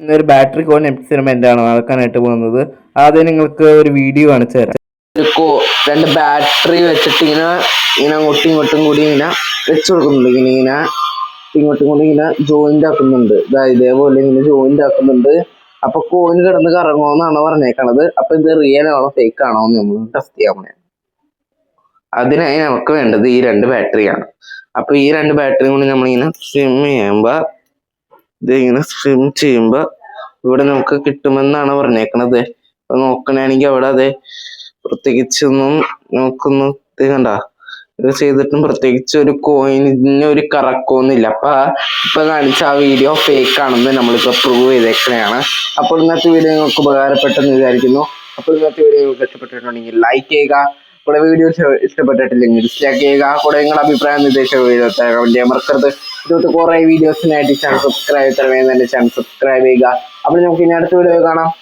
ഒരു ബാറ്ററി കോൺ എക്സ്പെരിമെന്റ് ആണ് നടക്കാനായിട്ട് പോകുന്നത്. ആദ്യം നിങ്ങൾക്ക് ഒരു വീഡിയോ കാണിച്ചു തരാം. രണ്ട് ബാറ്ററി വെച്ചിട്ട് ഇങ്ങനെ അങ്ങോട്ടും ഇങ്ങോട്ടും കൂടി ഇങ്ങനെ വെച്ച് കൊടുക്കുന്നുണ്ട്. ഇങ്ങനെ ഇങ്ങോട്ടും കൂടി ഇങ്ങനെ ജോയിന്റ് ആക്കുന്നുണ്ട്. ഇതേപോലെ ഇങ്ങനെ ജോയിന്റ് ആക്കുന്നുണ്ട്. അപ്പൊ കോയിൻ കിടന്ന് കറങ്ങുമെന്നാണ് പറഞ്ഞേക്കണത്. അപ്പൊ ഇത് റിയൽ ആണോ ഫേക്ക് ആണോ എന്ന് നമ്മൾ ടെസ്റ്റ് ചെയ്യാൻ പോണേ. അതിനായി നമുക്ക് വേണ്ടത് ഈ രണ്ട് ബാറ്ററിയാണ്. അപ്പൊ ഈ രണ്ട് ബാറ്ററി കൊണ്ട് നമ്മളിങ്ങനെ സ്വിം ചെയ്യുമ്പോ ഇവിടെ നമുക്ക് കിട്ടുമെന്നാണ് പറഞ്ഞേക്കണത്. അപ്പൊ നോക്കണെങ്കിൽ അവിടെ അതെ പ്രത്യേകിച്ചൊന്നും നമുക്കൊന്നും കണ്ട ഇത് ചെയ്തിട്ടും പ്രത്യേകിച്ച് ഒരു കോയിന് ഒരു കറക്കമൊന്നുമില്ല. ഇപ്പൊ കാണിച്ച ആ വീഡിയോ ഫേക്ക് ആണെന്ന് നമ്മളിപ്പോ പ്രൂവ് ചെയ്തേക്കണെയാണ്. അപ്പോൾ ഇന്നത്തെ വീഡിയോ നിങ്ങൾക്ക് ഉപകാരപ്പെട്ടെന്ന് വിചാരിക്കുന്നു. അപ്പോൾ ഇന്നത്തെ വീഡിയോ നിങ്ങൾക്ക് ഇഷ്ടപ്പെട്ടിട്ടുണ്ടെങ്കിൽ ലൈക്ക് ചെയ്യുക. കൂടെ വീഡിയോ ഇഷ്ടപ്പെട്ടിട്ടില്ലെങ്കിൽ ഡിസ്ലൈക്ക് ചെയ്യുക. കൂടെ നിങ്ങളുടെ അഭിപ്രായം നിർദ്ദേശം ചെയ്യാൻ മറക്കരുത്. ഇതുപോലത്തെ കുറെ വീഡിയോസിനായിട്ട് ചാനൽ സബ്സ്ക്രൈബ് ചെയ്യുക. അപ്പോൾ നമുക്ക് ഇനി അടുത്ത വീഡിയോ കാണാം.